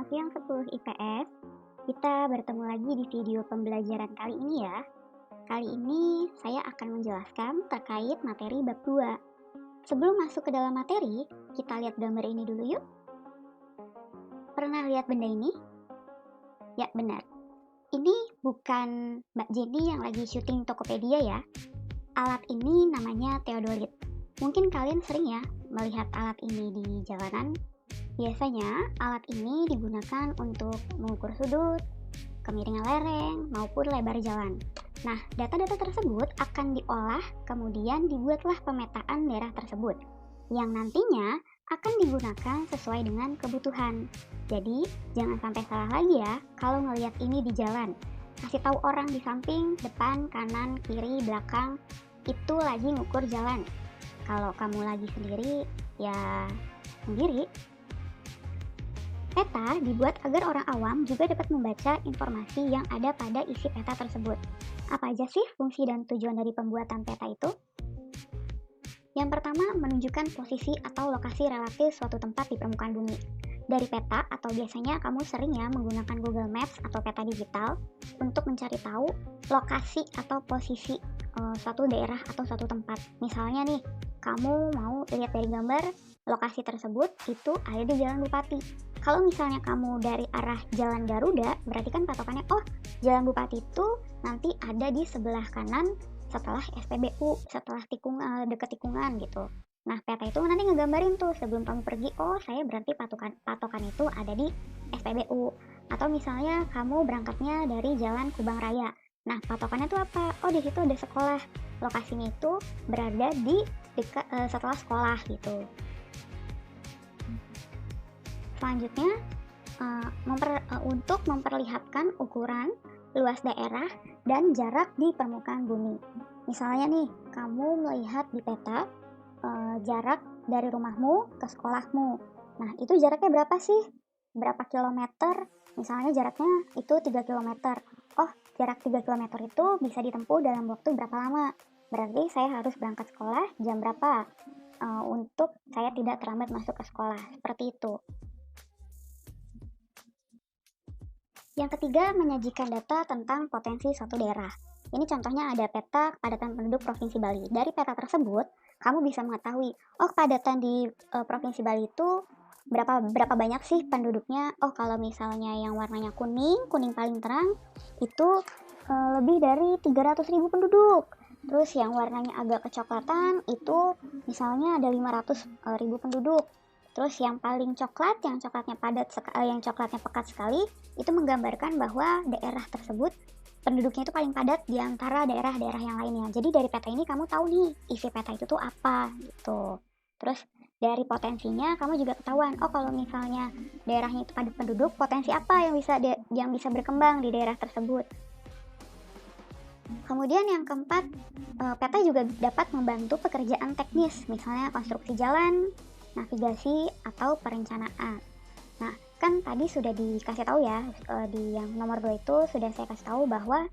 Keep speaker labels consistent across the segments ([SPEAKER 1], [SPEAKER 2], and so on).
[SPEAKER 1] Selamat siang 10 IPS. Kita bertemu lagi di video pembelajaran kali ini ya. Kali ini saya akan menjelaskan terkait materi bab 2. Sebelum masuk ke dalam materi, kita lihat gambar ini dulu yuk. Pernah lihat benda ini? Ya, benar. Ini bukan Mbak Jenny yang lagi syuting Tokopedia ya. Alat ini namanya teodolit. Mungkin kalian sering ya melihat alat ini di jalanan. Biasanya alat ini digunakan untuk mengukur sudut, kemiringan lereng, maupun lebar jalan. Nah, data-data tersebut akan diolah, kemudian dibuatlah pemetaan daerah tersebut, yang nantinya akan digunakan sesuai dengan kebutuhan. Jadi, jangan sampai salah lagi ya kalau ngelihat ini di jalan. Kasih tahu orang di samping, depan, kanan, kiri, belakang, itu lagi ngukur jalan. Kalau kamu lagi sendiri, ya sendiri. Peta dibuat agar orang awam juga dapat membaca informasi yang ada pada isi peta tersebut. Apa aja sih fungsi dan tujuan dari pembuatan peta itu? Yang pertama, menunjukkan posisi atau lokasi relatif suatu tempat di permukaan bumi. Dari peta atau biasanya kamu sering ya menggunakan Google Maps atau peta digital untuk mencari tahu lokasi atau posisi suatu daerah atau suatu tempat. Misalnya nih, kamu mau lihat dari gambar lokasi tersebut itu ada di Jalan Bupati. Kalau misalnya kamu dari arah Jalan Garuda, berarti kan patokannya, oh Jalan Bupati itu nanti ada di sebelah kanan setelah SPBU, setelah dekat tikungan gitu. Nah, peta itu nanti ngegambarin tuh sebelum kamu pergi, oh saya berarti patokan itu ada di SPBU. Atau misalnya kamu berangkatnya dari Jalan Kubang Raya. Nah, patokannya tuh apa? Oh, di situ ada sekolah. Lokasinya itu berada di dekat setelah sekolah gitu. Selanjutnya, untuk memperlihatkan ukuran, luas daerah, dan jarak di permukaan bumi. Misalnya nih, kamu melihat di peta jarak dari rumahmu ke sekolahmu. Nah, itu jaraknya berapa sih? Berapa kilometer? Misalnya jaraknya itu 3 kilometer. Oh, jarak 3 kilometer itu bisa ditempuh dalam waktu berapa lama? Berarti saya harus berangkat sekolah jam berapa? Untuk saya tidak terlambat masuk ke sekolah. Seperti itu. Yang ketiga, menyajikan data tentang potensi suatu daerah. Ini contohnya ada peta kepadatan penduduk Provinsi Bali. Dari peta tersebut, kamu bisa mengetahui, oh kepadatan di Provinsi Bali itu berapa banyak sih penduduknya. Oh, kalau misalnya yang warnanya kuning paling terang, itu lebih dari 300.000 penduduk. Terus yang warnanya agak kecoklatan, itu misalnya ada 500.000 penduduk. Terus yang paling coklat, yang coklatnya pekat sekali, itu menggambarkan bahwa daerah tersebut penduduknya itu paling padat di antara daerah-daerah yang lainnya. Jadi dari peta ini kamu tahu nih isi peta itu tuh apa gitu. Terus dari potensinya kamu juga ketahuan, oh kalau misalnya daerahnya itu padat penduduk, potensi apa yang bisa berkembang di daerah tersebut. Kemudian yang keempat, peta juga dapat membantu pekerjaan teknis, misalnya konstruksi jalan, navigasi, atau perencanaan. Nah, kan tadi sudah dikasih tahu ya, di yang nomor 2 itu sudah saya kasih tahu bahwa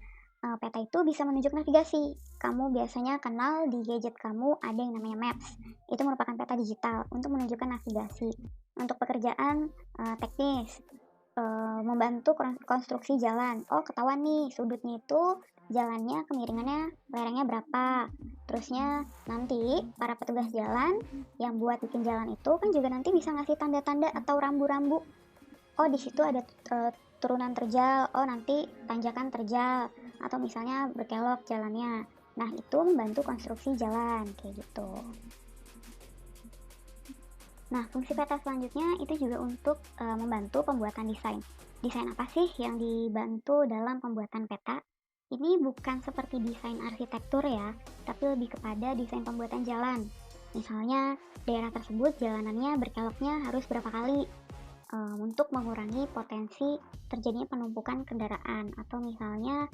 [SPEAKER 1] peta itu bisa menunjuk navigasi. Kamu biasanya kenal di gadget kamu ada yang namanya Maps. Itu merupakan peta digital untuk menunjukkan navigasi. Untuk pekerjaan teknis, membantu konstruksi jalan. Oh, ketahuan nih sudutnya itu jalannya, kemiringannya, lerengnya berapa. Terusnya nanti para petugas jalan yang buat bikin jalan itu kan juga nanti bisa ngasih tanda-tanda atau rambu-rambu. Oh, di situ ada turunan terjal. Oh, nanti tanjakan terjal atau misalnya berkelok jalannya. Nah, itu membantu konstruksi jalan kayak gitu. Nah, fungsi peta selanjutnya itu juga untuk membantu pembuatan desain. Desain apa sih yang dibantu dalam pembuatan peta? Ini bukan seperti desain arsitektur ya, tapi lebih kepada desain pembuatan jalan. Misalnya, daerah tersebut jalanannya berkeloknya harus berapa kali untuk mengurangi potensi terjadinya penumpukan kendaraan. Atau misalnya,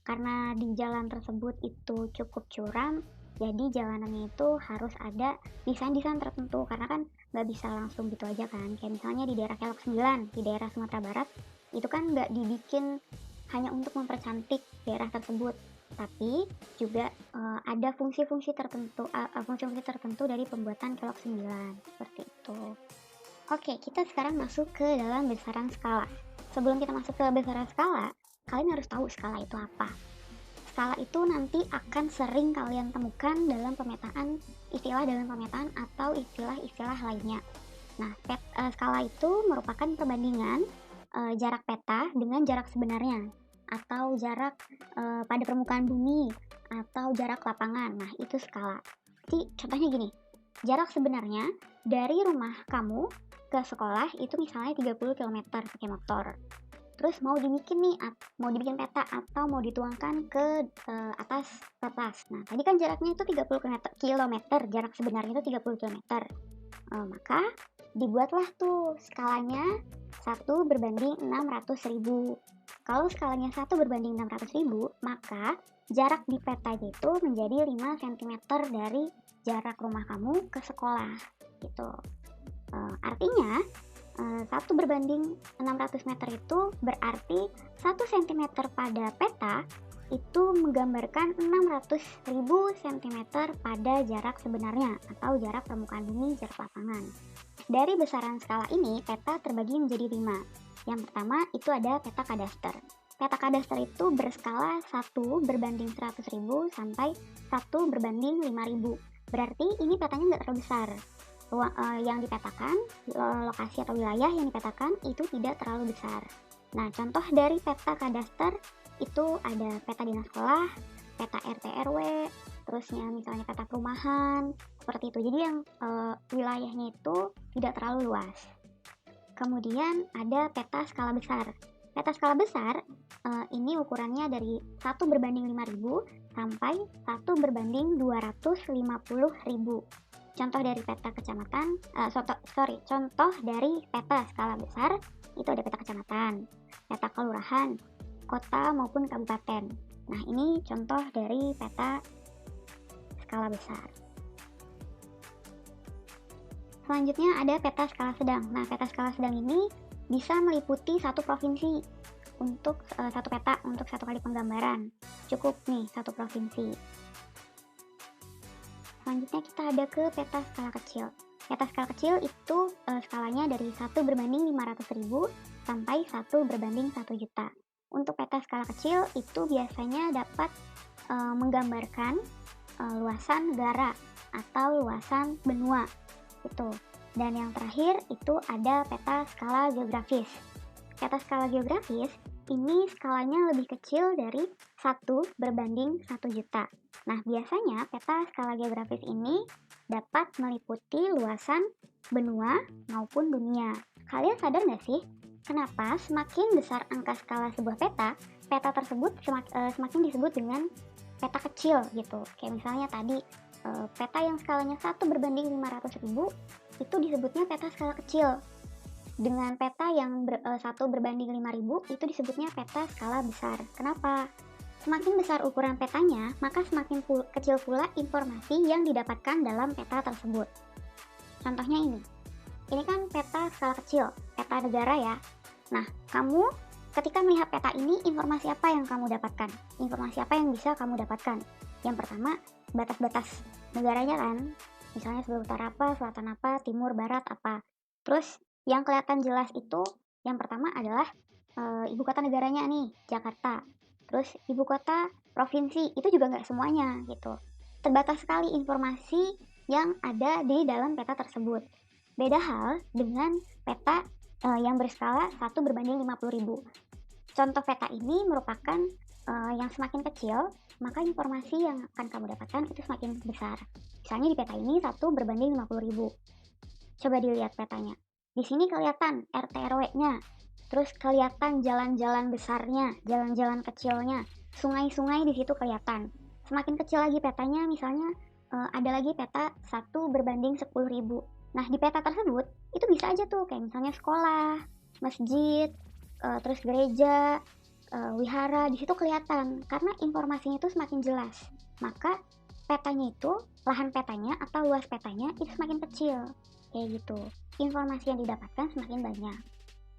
[SPEAKER 1] karena di jalan tersebut itu cukup curam, jadi jalanannya itu harus ada desain-desain tertentu, karena kan nggak bisa langsung gitu aja kan. Kayak misalnya di daerah Kelok 9, di daerah Sumatera Barat, itu kan nggak dibikin hanya untuk mempercantik daerah tersebut, tapi juga ada fungsi-fungsi tertentu dari pembuatan Kelok 9, seperti itu. Oke, kita sekarang masuk ke dalam besaran skala. Sebelum kita masuk ke besaran skala, kalian harus tahu skala itu apa. Skala itu nanti akan sering kalian temukan dalam pemetaan, istilah dalam pemetaan atau istilah-istilah lainnya. Nah, skala itu merupakan perbandingan jarak peta dengan jarak sebenarnya, atau jarak pada permukaan bumi, atau jarak lapangan. Nah, itu skala. Jadi, contohnya gini, jarak sebenarnya dari rumah kamu ke sekolah itu misalnya 30 km pakai motor. Terus mau dibikin nih, mau dibikin peta atau mau dituangkan ke atas kertas. Nah, tadi kan jaraknya itu 30 km, jarak sebenarnya itu 30 km. Maka dibuatlah tuh skalanya 1/600.000. Kalau skalanya 1/600.000, maka jarak di petanya itu menjadi 5 cm dari jarak rumah kamu ke sekolah gitu. Artinya 1/600 meter itu berarti 1 cm pada peta itu menggambarkan 600.000 cm pada jarak sebenarnya atau jarak permukaan bumi, jarak lapangan. Dari besaran skala ini, peta terbagi menjadi 5. Yang pertama itu ada peta kadaster. Peta kadaster itu berskala 1/100.000 sampai 1/5.000. Berarti ini petanya nggak terlalu besar. Yang dipetakan, lokasi atau wilayah yang dipetakan itu tidak terlalu besar. Nah, contoh dari peta kadaster itu ada peta dinas sekolah, peta RT RW, terusnya misalnya peta perumahan, seperti itu. Jadi yang wilayahnya itu tidak terlalu luas. Kemudian ada peta skala besar. Peta skala besar ini ukurannya dari 1/5.000 sampai 1/250.000. Contoh dari peta kecamatan, contoh dari peta skala besar itu ada peta kecamatan, peta kelurahan, kota maupun kabupaten. Nah, ini contoh dari peta skala besar. Selanjutnya ada peta skala sedang. Nah, peta skala sedang ini bisa meliputi satu provinsi untuk satu peta untuk satu kali penggambaran. Cukup nih satu provinsi. Selanjutnya kita ada ke peta skala kecil. Peta skala kecil itu skalanya dari 1/500.000 sampai 1/1 juta. Untuk peta skala kecil itu biasanya dapat menggambarkan luasan negara atau luasan benua itu. Dan yang terakhir itu ada peta skala geografis. Peta skala geografis ini skalanya lebih kecil dari 1/1 juta. Nah, biasanya peta skala geografis ini dapat meliputi luasan benua maupun dunia. Kalian sadar nggak sih, kenapa semakin besar angka skala sebuah peta, peta tersebut semakin disebut dengan peta kecil gitu. Kayak misalnya tadi, peta yang skalanya 1/500.000 itu disebutnya peta skala kecil. Dengan peta yang 1/5.000 itu disebutnya peta skala besar. Kenapa? Semakin besar ukuran petanya, maka semakin kecil pula informasi yang didapatkan dalam peta tersebut. Contohnya ini. Ini kan peta skala kecil, peta negara ya. Nah, kamu ketika melihat peta ini, informasi apa yang kamu dapatkan? Informasi apa yang bisa kamu dapatkan? Yang pertama, batas-batas negaranya kan. Misalnya sebelah utara apa, selatan apa, timur, barat apa. Terus yang kelihatan jelas itu yang pertama adalah ibu kota negaranya nih, Jakarta. Terus ibu kota provinsi, itu juga nggak semuanya gitu. Terbatas sekali informasi yang ada di dalam peta tersebut. Beda hal dengan peta yang berskala 1/50.000. Contoh peta ini merupakan yang semakin kecil, maka informasi yang akan kamu dapatkan itu semakin besar. Misalnya di peta ini 1/50.000. Coba dilihat petanya. Di sini kelihatan RT RW-nya, terus kelihatan jalan-jalan besarnya, jalan-jalan kecilnya, sungai-sungai di situ kelihatan. Semakin kecil lagi petanya, misalnya ada lagi peta 1/10.000. Nah, di peta tersebut itu bisa aja tuh kayak misalnya sekolah, masjid, terus gereja, wihara, di situ kelihatan karena informasinya itu semakin jelas. Maka petanya itu, lahan petanya atau luas petanya itu semakin kecil. Kayak gitu. Informasi yang didapatkan semakin banyak.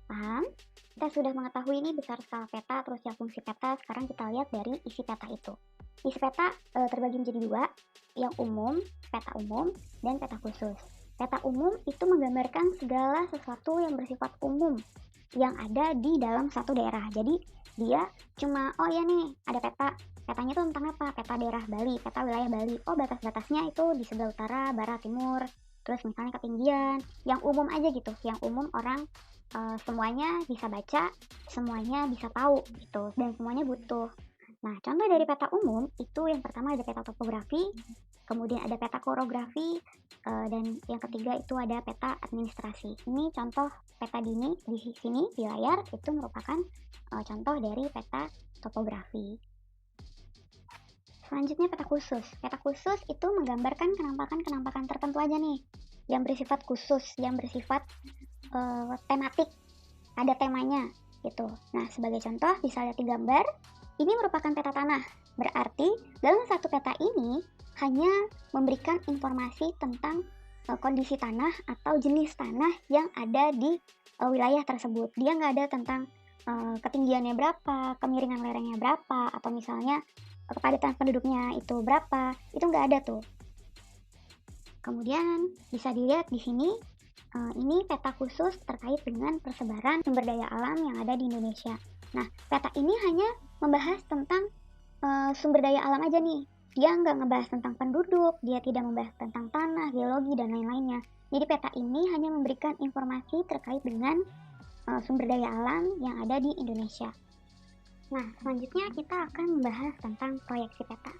[SPEAKER 1] Paham? Kita sudah mengetahui ini besar skala peta, terus ya fungsi peta. Sekarang kita lihat dari isi peta itu. Isi peta terbagi menjadi dua, yang umum, peta umum, dan peta khusus. Peta umum itu menggambarkan segala sesuatu yang bersifat umum yang ada di dalam satu daerah. Jadi dia cuma, oh ya nih ada peta, petanya itu tentang apa? Peta daerah Bali, peta wilayah Bali. Oh batas-batasnya itu di sebelah utara, barat, timur, terus misalnya ketinggian, yang umum aja gitu, yang umum orang semuanya bisa baca, semuanya bisa tahu gitu, dan semuanya butuh. Nah, contoh dari peta umum itu yang pertama ada peta topografi, kemudian ada peta korografi, dan yang ketiga itu ada peta administrasi. Ini contoh peta dini di sini di layar itu merupakan contoh dari peta topografi. Selanjutnya peta khusus. Peta khusus itu menggambarkan kenampakan-kenampakan tertentu aja nih, yang bersifat khusus, yang bersifat tematik, ada temanya gitu. Nah, sebagai contoh bisa lihat di gambar. Ini merupakan peta tanah, berarti dalam satu peta ini hanya memberikan informasi tentang kondisi tanah atau jenis tanah yang ada di wilayah tersebut. Dia nggak ada tentang ketinggiannya berapa, kemiringan lerengnya berapa, atau misalnya kepadatan penduduknya itu berapa, itu nggak ada tuh. Kemudian bisa dilihat di sini, ini peta khusus terkait dengan persebaran sumber daya alam yang ada di Indonesia. Nah, peta ini hanya membahas tentang sumber daya alam aja nih. Dia nggak ngebahas tentang penduduk, dia tidak membahas tentang tanah, geologi, dan lain-lainnya. Jadi peta ini hanya memberikan informasi terkait dengan sumber daya alam yang ada di Indonesia. Nah, selanjutnya kita akan membahas tentang proyeksi peta.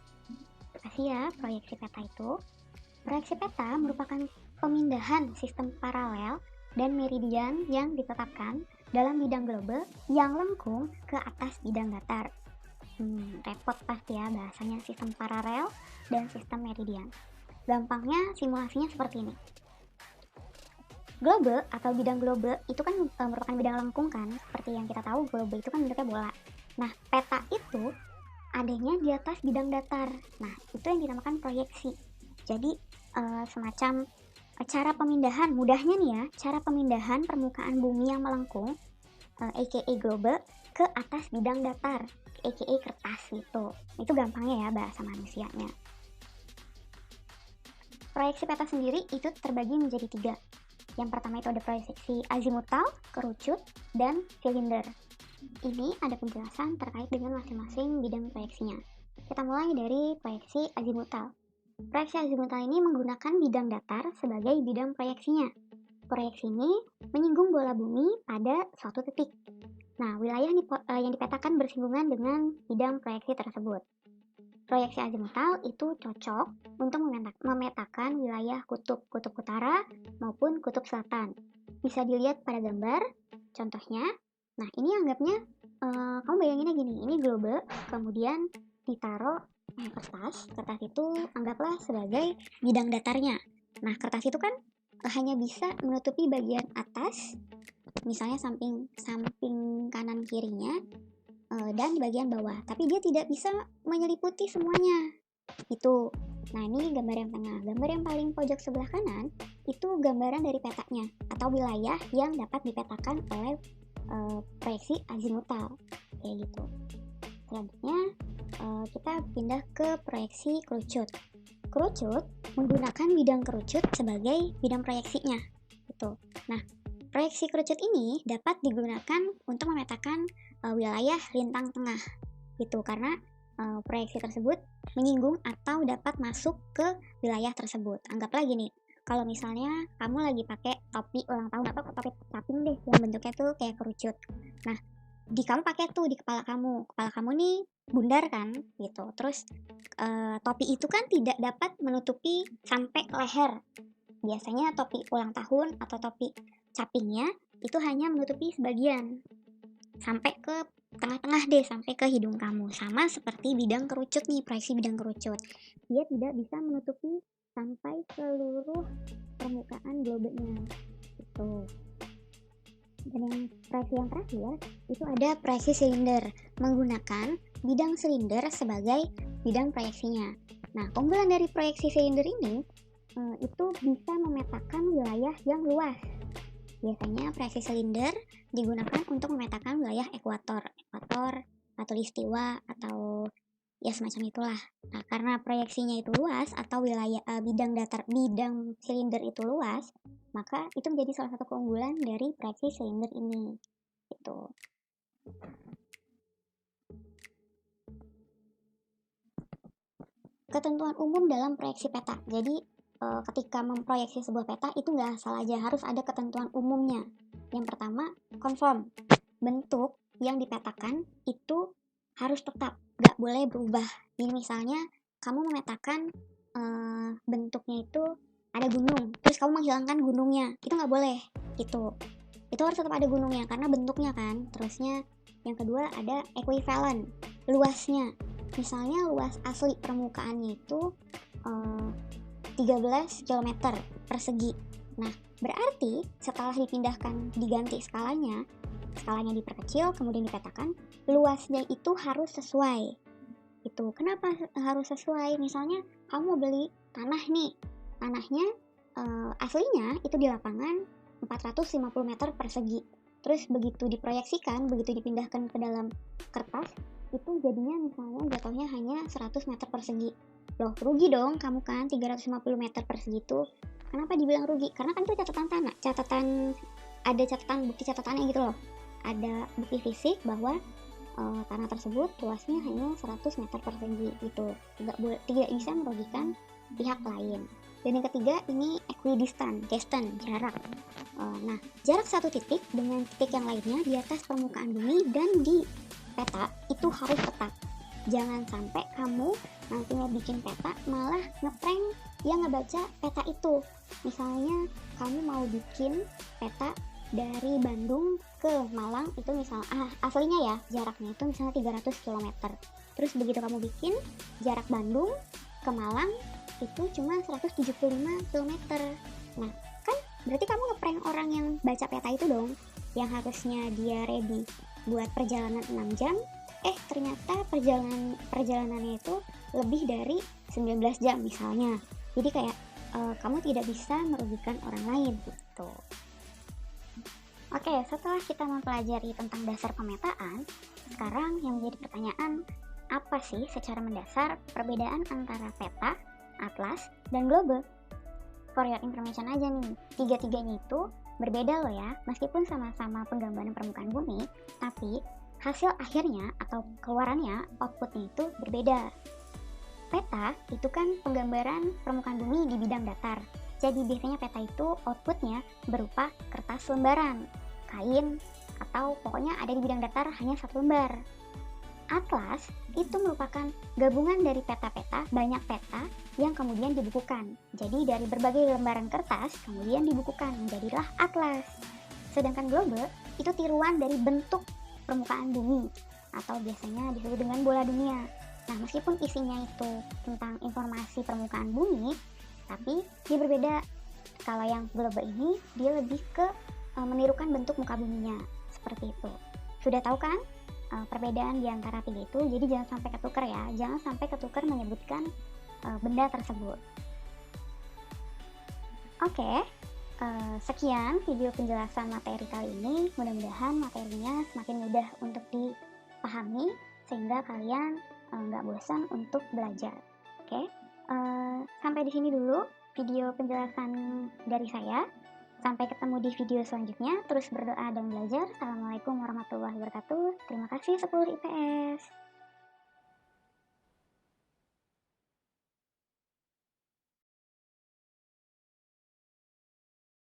[SPEAKER 1] Kasih ya, proyeksi peta itu. Proyeksi peta merupakan pemindahan sistem paralel dan meridian yang ditetapkan dalam bidang global yang lengkung ke atas bidang datar. Repot pasti ya bahasanya sistem paralel dan sistem meridian. Gampangnya simulasinya seperti ini. Globe atau bidang globe itu kan merupakan bidang lengkung kan, seperti yang kita tahu globe itu kan bentuknya bola. Nah, peta itu adanya di atas bidang datar. Nah, itu yang dinamakan proyeksi. Jadi semacam cara pemindahan, mudahnya nih ya, cara pemindahan permukaan bumi yang melengkung, aka globe, ke atas bidang datar, aka kertas gitu. Itu gampangnya ya bahasa manusianya. Proyeksi peta sendiri itu terbagi menjadi 3. Yang pertama itu ada proyeksi azimutal, kerucut, dan silinder. Ini ada penjelasan terkait dengan masing-masing bidang proyeksinya. Kita mulai dari proyeksi azimutal. Proyeksi azimutal ini menggunakan bidang datar sebagai bidang proyeksinya. Proyeksi ini menyinggung bola bumi pada suatu titik. Nah, wilayah yang dipetakan bersinggungan dengan bidang proyeksi tersebut. Proyeksi azimutal itu cocok untuk memetakan wilayah kutub utara maupun kutub selatan. Bisa dilihat pada gambar, contohnya. Nah, ini anggapnya, kamu bayanginnya gini, ini globe, kemudian ditaruh kertas itu anggaplah sebagai bidang datarnya. Nah, kertas itu kan hanya bisa menutupi bagian atas, misalnya samping kanan kirinya, dan di bagian bawah, tapi dia tidak bisa menyeliputi semuanya. Itu. Nah, ini gambar yang tengah. Gambar yang paling pojok sebelah kanan itu gambaran dari petanya atau wilayah yang dapat dipetakan oleh proyeksi azimutal kayak gitu. Selanjutnya kita pindah ke proyeksi kerucut. Kerucut menggunakan bidang kerucut sebagai bidang proyeksinya gitu. Nah, proyeksi kerucut ini dapat digunakan untuk memetakan wilayah lintang tengah gitu, karena proyeksi tersebut menyinggung atau dapat masuk ke wilayah tersebut. Anggaplah gini, kalau misalnya kamu lagi pakai topi ulang tahun atau topi caping deh yang bentuknya tuh kayak kerucut. Nah, kamu pakai tuh di kepala kamu nih bundar kan gitu. Terus topi itu kan tidak dapat menutupi sampai leher. Biasanya topi ulang tahun atau topi capingnya itu hanya menutupi sebagian sampai ke tengah-tengah deh, sampai ke hidung kamu. Sama seperti bidang kerucut nih, proyeksi bidang kerucut, dia tidak bisa menutupi sampai seluruh permukaan globenya gitu. Dan yang proyeksi yang terakhir itu ada proyeksi silinder, menggunakan bidang silinder sebagai bidang proyeksinya. Nah, keunggulan dari proyeksi silinder ini itu bisa memetakan wilayah yang luas. Biasanya proyeksi silinder digunakan untuk memetakan wilayah ekuator, khatulistiwa, atau Ya semacam itulah. Nah, karena proyeksinya itu luas atau wilayah bidang silinder itu luas, maka itu menjadi salah satu keunggulan dari proyeksi silinder ini. Gitu. Ketentuan umum dalam proyeksi peta. Jadi ketika memproyeksi sebuah peta itu nggak asal aja, harus ada ketentuan umumnya. Yang pertama, conform. Bentuk yang dipetakan itu harus tetap, nggak boleh berubah. Jadi misalnya kamu memetakan bentuknya itu ada gunung, terus kamu menghilangkan gunungnya, itu nggak boleh. Itu harus tetap ada gunungnya karena bentuknya kan. Terusnya yang kedua ada equivalent, luasnya. Misalnya luas asli permukaannya itu 13 km persegi. Nah, berarti setelah diganti skalanya diperkecil, kemudian dipetakan, luasnya itu harus sesuai. Itu kenapa harus sesuai? Misalnya kamu mau beli tanah nih, tanahnya aslinya itu di lapangan 450 meter persegi. Terus begitu diproyeksikan, begitu dipindahkan ke dalam kertas, itu jadinya misalnya jatuhnya hanya 100 meter persegi. Loh, rugi dong kamu kan 350 meter persegi itu. Kenapa dibilang rugi? Karena kan itu catatan tanah, bukti catatannya gitu loh. Ada bukti fisik bahwa tanah tersebut luasnya hanya 100 meter persegi gitu. Tidak bisa merugikan pihak lain. Dan yang ketiga ini equidistant, jarak. Nah, jarak satu titik dengan titik yang lainnya di atas permukaan bumi dan di peta itu harus tetap. Jangan sampai kamu nantinya bikin peta malah ngeprank yang ngebaca peta itu. Misalnya kamu mau bikin peta dari Bandung ke Malang itu aslinya ya jaraknya itu misalnya 300 km. Terus begitu kamu bikin jarak Bandung ke Malang itu cuma 175 km. Nah, kan berarti kamu ngeprank orang yang baca peta itu dong, yang harusnya dia ready buat perjalanan 6 jam, ternyata perjalanannya itu lebih dari 19 jam misalnya. Jadi kayak kamu tidak bisa merugikan orang lain gitu. Oke, setelah kita mempelajari tentang dasar pemetaan, sekarang yang menjadi pertanyaan, apa sih secara mendasar perbedaan antara peta, atlas, dan globe? For your information aja nih, tiga-tiganya itu berbeda loh ya, meskipun sama-sama penggambaran permukaan bumi, tapi hasil akhirnya atau keluarannya, outputnya itu berbeda. Peta itu kan penggambaran permukaan bumi di bidang datar. Jadi biasanya peta itu outputnya berupa kertas lembaran, kain, atau pokoknya ada di bidang datar hanya satu lembar. Atlas itu merupakan gabungan dari peta-peta, banyak peta yang kemudian dibukukan. Jadi dari berbagai lembaran kertas kemudian dibukukan menjadilah atlas. Sedangkan globe itu tiruan dari bentuk permukaan bumi atau biasanya disebut dengan bola dunia. Nah, meskipun isinya itu tentang informasi permukaan bumi, tapi dia berbeda. Kalau yang globe ini dia lebih ke menirukan bentuk muka buminya, seperti itu. Sudah tahu kan perbedaan di antara tiga itu? Jadi jangan sampai ketukar ya, jangan sampai ketukar menyebutkan benda tersebut. Oke, sekian video penjelasan materi kali ini. Mudah-mudahan materinya semakin mudah untuk dipahami sehingga kalian nggak bosan untuk belajar. Oke, sampai di sini dulu video penjelasan dari saya. Sampai ketemu di video selanjutnya. Terus berdoa dan belajar. Assalamualaikum warahmatullahi wabarakatuh. Terima kasih 10 IPS.